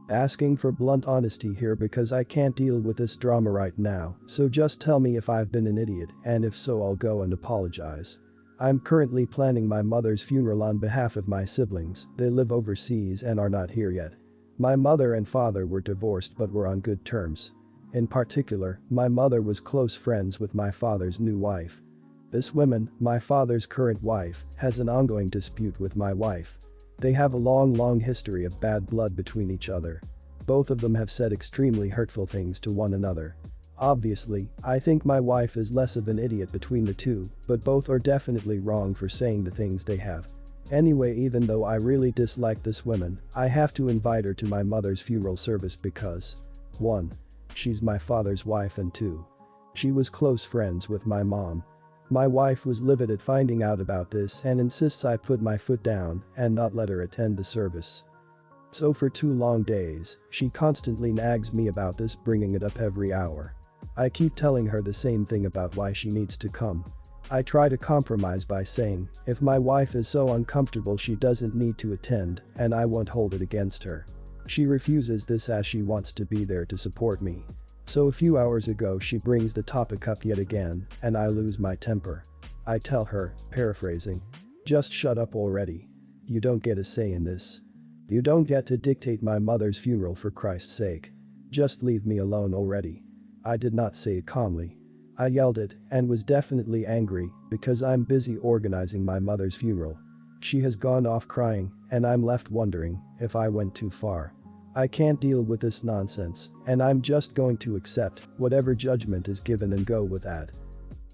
Asking for blunt honesty here because I can't deal with this drama right now, so just tell me if I've been an idiot, and if so I'll go and apologize. I'm currently planning my mother's funeral on behalf of my siblings. They live overseas and are not here yet. My mother and father were divorced but were on good terms. In particular, my mother was close friends with my father's new wife. This woman, my father's current wife, has an ongoing dispute with my wife. They have a long history of bad blood between each other. Both of them have said extremely hurtful things to one another. Obviously, I think my wife is less of an idiot between the two, but both are definitely wrong for saying the things they have. Anyway, even though I really dislike this woman, I have to invite her to my mother's funeral service because 1. She's my father's wife, and 2. She was close friends with my mom. My wife was livid at finding out about this and insists I put my foot down and not let her attend the service. So for 2 long days, she constantly nags me about this, bringing it up every hour. I keep telling her the same thing about why she needs to come. I try to compromise by saying, if my wife is so uncomfortable she doesn't need to attend, and I won't hold it against her. She refuses this as she wants to be there to support me. So a few hours ago she brings the topic up yet again, and I lose my temper. I tell her, paraphrasing, just shut up already. You don't get a say in this. You don't get to dictate my mother's funeral, for Christ's sake. Just leave me alone already. I did not say it calmly. I yelled it and was definitely angry because I'm busy organizing my mother's funeral. She has gone off crying and I'm left wondering if I went too far. I can't deal with this nonsense and I'm just going to accept whatever judgment is given and go with that.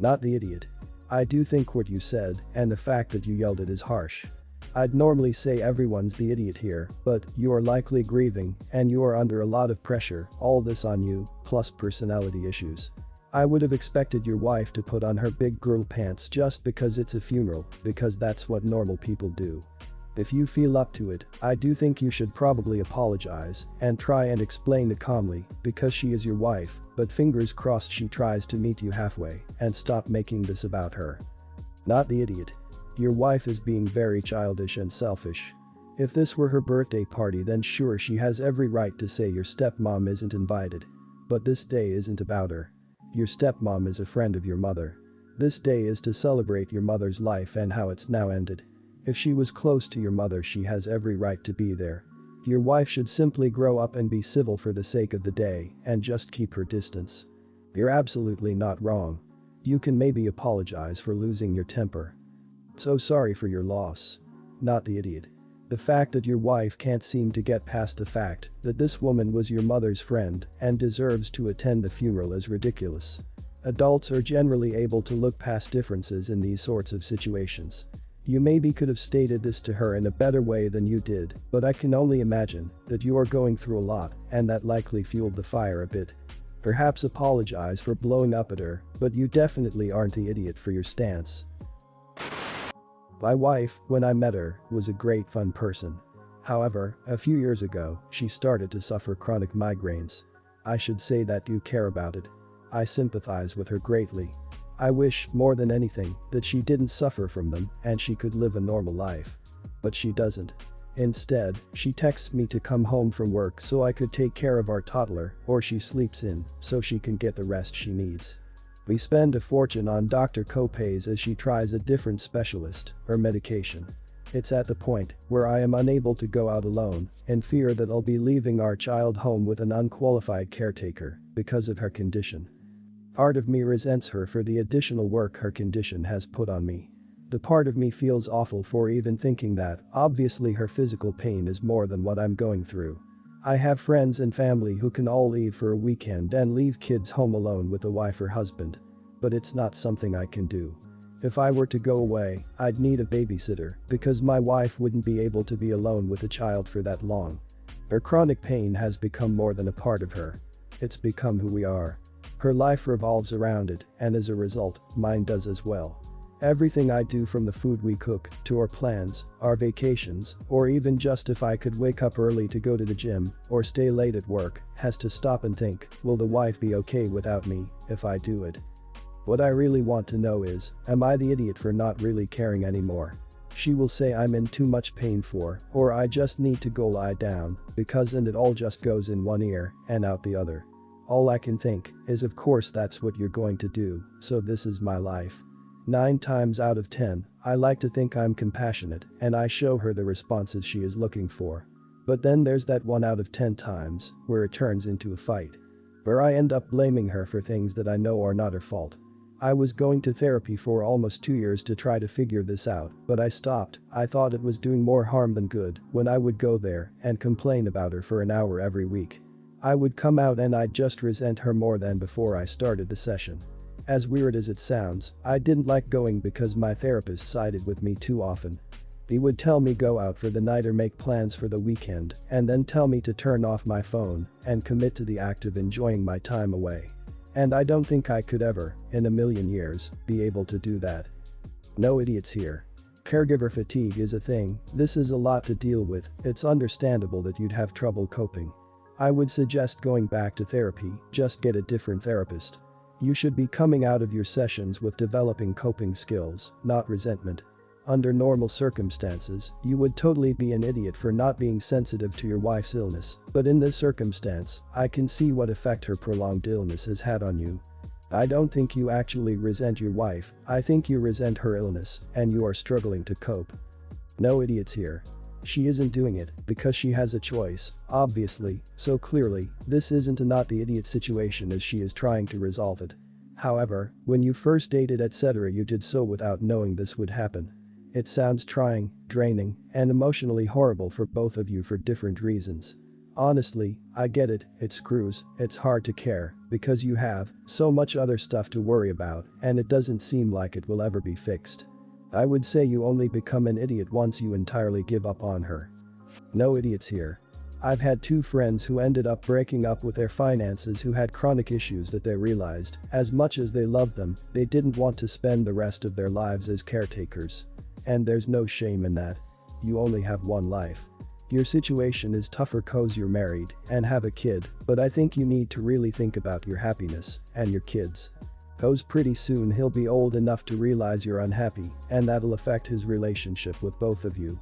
Not the idiot. I do think what you said and the fact that you yelled it is harsh. I'd normally say everyone's the idiot here, but you are likely grieving and you are under a lot of pressure, all this on you, plus personality issues. I would have expected your wife to put on her big girl pants just because it's a funeral, because that's what normal people do. If you feel up to it, I do think you should probably apologize and try and explain it calmly because she is your wife, but fingers crossed she tries to meet you halfway and stop making this about her. Not the idiot. Your wife is being very childish and selfish. If this were her birthday party, then sure, she has every right to say your stepmom isn't invited. But this day isn't about her. Your stepmom is a friend of your mother. This day is to celebrate your mother's life and how it's now ended. If she was close to your mother, she has every right to be there. Your wife should simply grow up and be civil for the sake of the day and just keep her distance. You're absolutely not wrong. You can maybe apologize for losing your temper. So sorry for your loss. Not the idiot. The fact that your wife can't seem to get past the fact that this woman was your mother's friend and deserves to attend the funeral is ridiculous. Adults are generally able to look past differences in these sorts of situations. You maybe could have stated this to her in a better way than you did, but I can only imagine that you are going through a lot and that likely fueled the fire a bit. Perhaps apologize for blowing up at her, but you definitely aren't the idiot for your stance. My wife, when I met her, was a great fun person. However, a few years ago, she started to suffer chronic migraines. I should say that you care about it. I sympathize with her greatly. I wish, more than anything, that she didn't suffer from them and she could live a normal life. But she doesn't. Instead, she texts me to come home from work so I could take care of our toddler, or she sleeps in so she can get the rest she needs. We spend a fortune on doctor co-pays as she tries a different specialist or medication. It's at the point where I am unable to go out alone in fear that I'll be leaving our child home with an unqualified caretaker because of her condition. Part of me resents her for the additional work her condition has put on me. The part of me feels awful for even thinking that. Obviously her physical pain is more than what I'm going through. I have friends and family who can all leave for a weekend and leave kids home alone with a wife or husband. But it's not something I can do. If I were to go away, I'd need a babysitter because my wife wouldn't be able to be alone with a child for that long. Her chronic pain has become more than a part of her. It's become who we are. Her life revolves around it, and as a result, mine does as well. Everything I do, from the food we cook, to our plans, our vacations, or even just if I could wake up early to go to the gym or stay late at work, has to stop and think, will the wife be okay without me if I do it? What I really want to know is, am I the idiot for not really caring anymore? She will say I'm in too much pain or I just need to go lie down because and it all just goes in one ear and out the other. All I can think is of course that's what you're going to do, so this is my life. 9 times out of 10, I like to think I'm compassionate and I show her the responses she is looking for. But then there's that 1 out of 10 times where it turns into a fight. Where I end up blaming her for things that I know are not her fault. I was going to therapy for almost 2 years to try to figure this out, but I stopped. I thought it was doing more harm than good when I would go there and complain about her for an hour every week. I would come out and I'd just resent her more than before I started the session. As weird as it sounds, I didn't like going because my therapist sided with me too often. He would tell me go out for the night or make plans for the weekend and then tell me to turn off my phone and commit to the act of enjoying my time away. And I don't think I could ever, in a million years, be able to do that. No idiots here. Caregiver fatigue is a thing, this is a lot to deal with, it's understandable that you'd have trouble coping. I would suggest going back to therapy, just get a different therapist. You should be coming out of your sessions with developing coping skills, not resentment. Under normal circumstances, you would totally be an idiot for not being sensitive to your wife's illness, but in this circumstance, I can see what effect her prolonged illness has had on you. I don't think you actually resent your wife, I think you resent her illness, and you are struggling to cope. No idiots here. She isn't doing it because she has a choice, obviously, so clearly, this isn't a not the idiot situation as she is trying to resolve it. However, when you first dated etc. you did so without knowing this would happen. It sounds trying, draining, and emotionally horrible for both of you for different reasons. Honestly, I get it, it screws, it's hard to care, because you have so much other stuff to worry about and it doesn't seem like it will ever be fixed. I would say you only become an idiot once you entirely give up on her. No idiots here. I've had 2 friends who ended up breaking up with their finances who had chronic issues that they realized, as much as they loved them, they didn't want to spend the rest of their lives as caretakers. And there's no shame in that. You only have one life. Your situation is tougher cause you're married and have a kid, but I think you need to really think about your happiness and your kids. Cause pretty soon he'll be old enough to realize you're unhappy and that'll affect his relationship with both of you.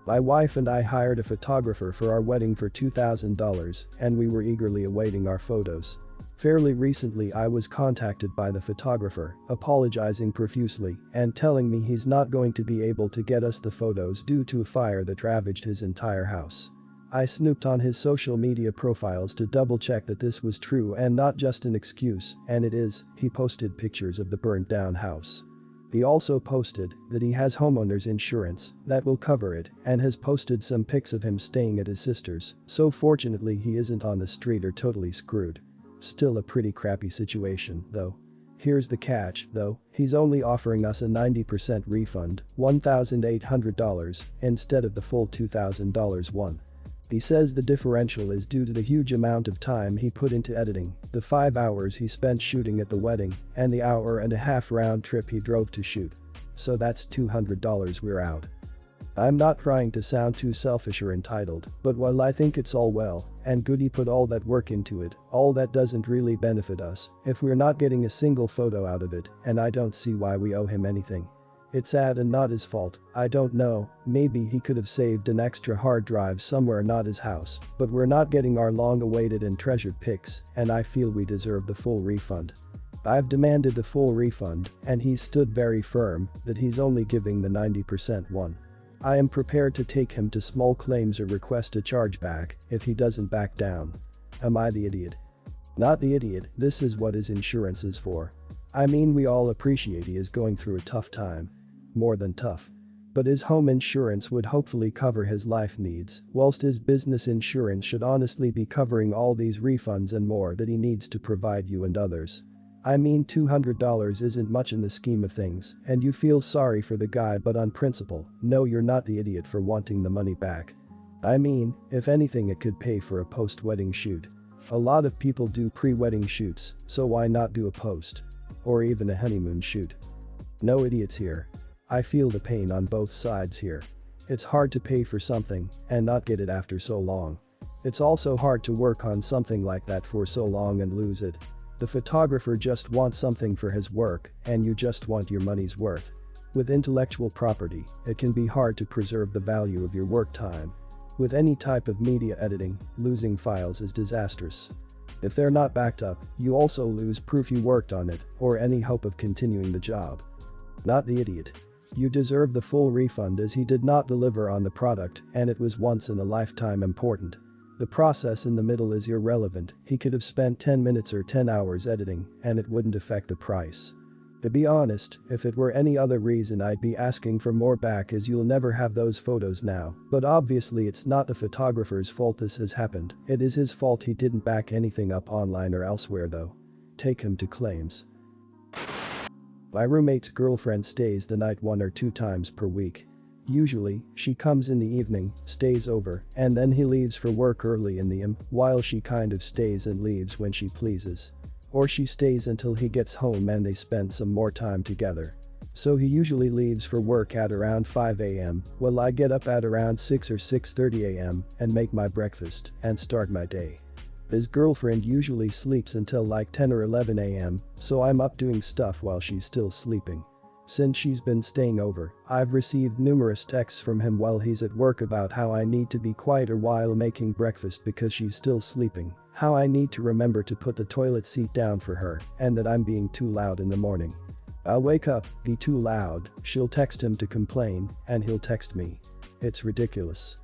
My wife and I hired a photographer for our wedding for $2,000 and we were eagerly awaiting our photos. Fairly recently I was contacted by the photographer, apologizing profusely and telling me he's not going to be able to get us the photos due to a fire that ravaged his entire house. I snooped on his social media profiles to double check that this was true and not just an excuse, and it is. He posted pictures of the burnt down house. He also posted that he has homeowner's insurance that will cover it and has posted some pics of him staying at his sister's, so fortunately he isn't on the street or totally screwed. Still a pretty crappy situation, though. Here's the catch, though, he's only offering us a 90% refund, $1,800, instead of the full $2,000 one. He says the differential is due to the huge amount of time he put into editing, the 5 hours he spent shooting at the wedding, and the hour-and-a-half round trip he drove to shoot. So that's $200 we're out. I'm not trying to sound too selfish or entitled, but while I think it's all well and good he put all that work into it, all that doesn't really benefit us if we're not getting a single photo out of it, and I don't see why we owe him anything. It's sad and not his fault, I don't know, maybe he could have saved an extra hard drive somewhere not his house, but we're not getting our long-awaited and treasured pics, and I feel we deserve the full refund. I've demanded the full refund, and he's stood very firm that he's only giving the 90% one. I am prepared to take him to small claims or request a chargeback if he doesn't back down. Am I the idiot? Not the idiot, this is what his insurance is for. I mean we all appreciate he is going through a tough time. More than tough. But his home insurance would hopefully cover his life needs, whilst his business insurance should honestly be covering all these refunds and more that he needs to provide you and others. I mean $200 isn't much in the scheme of things, and you feel sorry for the guy, but on principle, no, you're not the idiot for wanting the money back. I mean, if anything it could pay for a post-wedding shoot. A lot of people do pre-wedding shoots, so why not do a post? Or even a honeymoon shoot? No idiots here. I feel the pain on both sides here. It's hard to pay for something and not get it after so long. It's also hard to work on something like that for so long and lose it. The photographer just wants something for his work and you just want your money's worth. With intellectual property, it can be hard to preserve the value of your work time. With any type of media editing, losing files is disastrous. If they're not backed up, you also lose proof you worked on it or any hope of continuing the job. Not the idiot. You deserve the full refund as he did not deliver on the product and it was once in a lifetime important. The process in the middle is irrelevant, he could have spent 10 minutes or 10 hours editing and it wouldn't affect the price. To be honest, if it were any other reason I'd be asking for more back as you'll never have those photos now, but obviously it's not the photographer's fault this has happened, it is his fault he didn't back anything up online or elsewhere though. Take him to claims. My roommate's girlfriend stays the night 1 or 2 times per week. Usually, she comes in the evening, stays over, and then he leaves for work early in the AM, while she kind of stays and leaves when she pleases. Or she stays until he gets home and they spend some more time together. So he usually leaves for work at around 5 AM, while I get up at around 6 or 6:30 AM and make my breakfast and start my day. His girlfriend usually sleeps until like 10 or 11 AM, so I'm up doing stuff while she's still sleeping. Since she's been staying over, I've received numerous texts from him while he's at work about how I need to be quieter while making breakfast because she's still sleeping, how I need to remember to put the toilet seat down for her, and that I'm being too loud in the morning. I'll wake up, be too loud, she'll text him to complain, and he'll text me. It's ridiculous.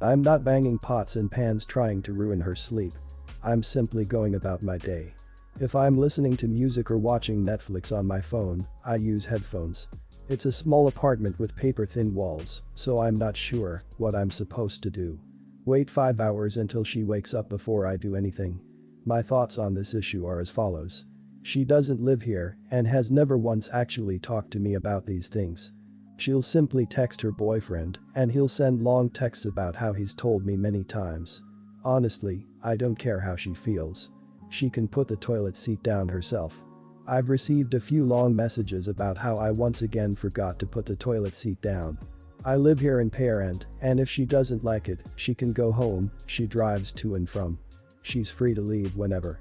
I'm not banging pots and pans trying to ruin her sleep. I'm simply going about my day. If I'm listening to music or watching Netflix on my phone, I use headphones. It's a small apartment with paper-thin walls, so I'm not sure what I'm supposed to do. Wait 5 hours until she wakes up before I do anything. My thoughts on this issue are as follows. She doesn't live here and has never once actually talked to me about these things. She'll simply text her boyfriend and he'll send long texts about how he's told me many times. Honestly, I don't care how she feels. She can put the toilet seat down herself. I've received a few long messages about how I once again forgot to put the toilet seat down. I live here in Parent, and if she doesn't like it, she can go home, she drives to and from. She's free to leave whenever.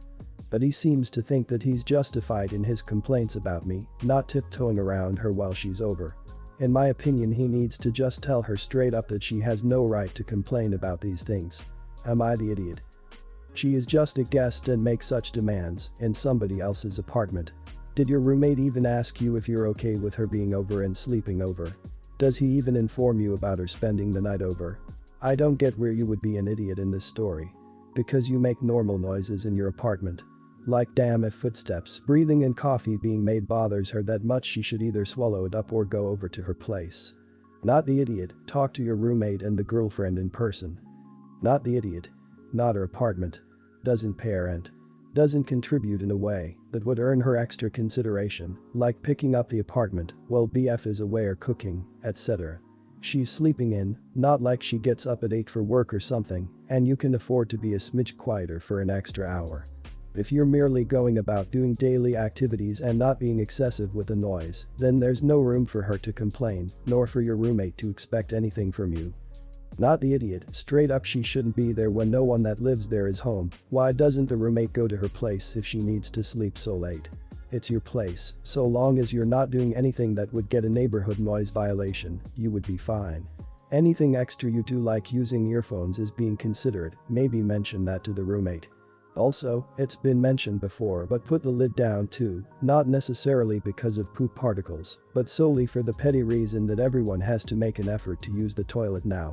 But he seems to think that he's justified in his complaints about me, not tiptoeing around her while she's over. In my opinion, he needs to just tell her straight up that she has no right to complain about these things. Am I the idiot? She is just a guest and makes such demands in somebody else's apartment. Did your roommate even ask you if you're okay with her being over and sleeping over? Does he even inform you about her spending the night over? I don't get where you would be an idiot in this story. Because you make normal noises in your apartment. Like damn, if footsteps, breathing and coffee being made bothers her that much, she should either swallow it up or go over to her place. Not the idiot, talk to your roommate and the girlfriend in person. Not the idiot. Not her apartment. Doesn't parent. Doesn't contribute in a way that would earn her extra consideration, like picking up the apartment while BF is away or cooking, etc. She's sleeping in, not like she gets up at 8 for work or something, and you can afford to be a smidge quieter for an extra hour. If you're merely going about doing daily activities and not being excessive with the noise, then there's no room for her to complain, nor for your roommate to expect anything from you. Not the idiot, straight up she shouldn't be there when no one that lives there is home. Why doesn't the roommate go to her place if she needs to sleep so late? It's your place, so long as you're not doing anything that would get a neighborhood noise violation, you would be fine. Anything extra you do like using earphones is being considered, maybe mention that to the roommate. Also, it's been mentioned before, but put the lid down too, not necessarily because of poop particles, but solely for the petty reason that everyone has to make an effort to use the toilet now.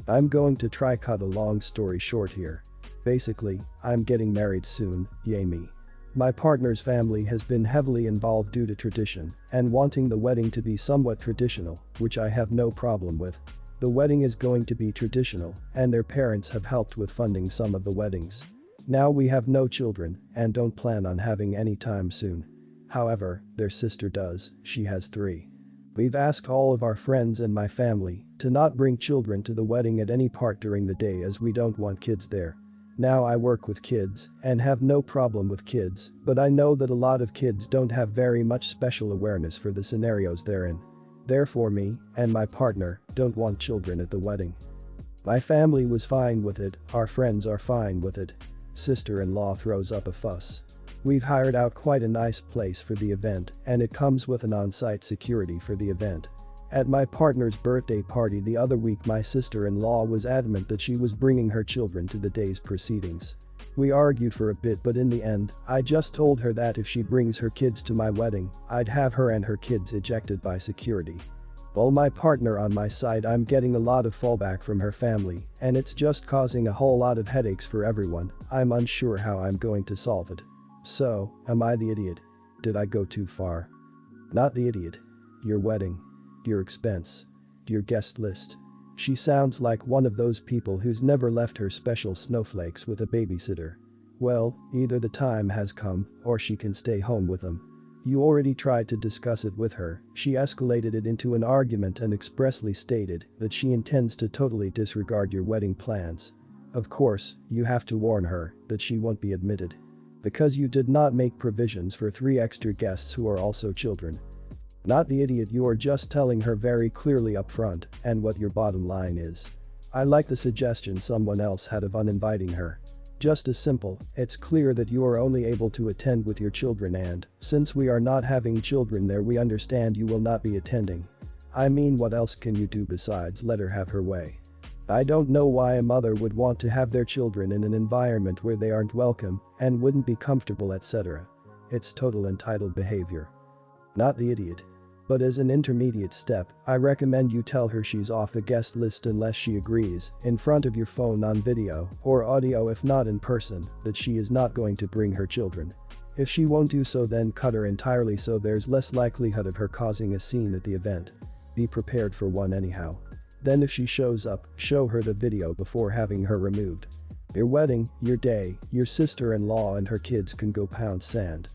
I'm going to try cut a long story short here. Basically, I'm getting married soon, yay me. My partner's family has been heavily involved due to tradition and wanting the wedding to be somewhat traditional, which I have no problem with. The wedding is going to be traditional and their parents have helped with funding some of the weddings. Now we have no children and don't plan on having any time soon. However, their sister does, she has 3. We've asked all of our friends and my family to not bring children to the wedding at any part during the day as we don't want kids there. Now I work with kids and have no problem with kids, but I know that a lot of kids don't have very much special awareness for the scenarios they're in. Therefore me and my partner don't want children at the wedding. My family was fine with it, our friends are fine with it. Sister-in-law throws up a fuss. We've hired out quite a nice place for the event, and it comes with an on-site security for the event. At my partner's birthday party the other week, my sister-in-law was adamant that she was bringing her children to the day's proceedings. We argued for a bit, but in the end, I just told her that if she brings her kids to my wedding, I'd have her and her kids ejected by security. Well, my partner on my side, I'm getting a lot of fallback from her family, and it's just causing a whole lot of headaches for everyone. I'm unsure how I'm going to solve it. So, am I the idiot? Did I go too far? Not the idiot. Your wedding. Your expense. Your guest list. She sounds like one of those people who's never left her special snowflakes with a babysitter. Well, either the time has come, or she can stay home with them. You already tried to discuss it with her. She escalated it into an argument and expressly stated that she intends to totally disregard your wedding plans. Of course, you have to warn her that she won't be admitted. Because you did not make provisions for 3 extra guests who are also children. Not the idiot, you are just telling her very clearly up front and what your bottom line is. I like the suggestion someone else had of uninviting her. Just as simple, it's clear that you are only able to attend with your children, and since we are not having children there, we understand you will not be attending. I mean, what else can you do besides let her have her way? I don't know why a mother would want to have their children in an environment where they aren't welcome and wouldn't be comfortable, etc. It's total entitled behavior. Not the idiot. But as an intermediate step, I recommend you tell her she's off the guest list unless she agrees, in front of your phone on video or audio if not in person, that she is not going to bring her children. If she won't do so, then cut her entirely so there's less likelihood of her causing a scene at the event. Be prepared for one anyhow. Then if she shows up, show her the video before having her removed. Your wedding, your day, your sister-in-law and her kids can go pound sand.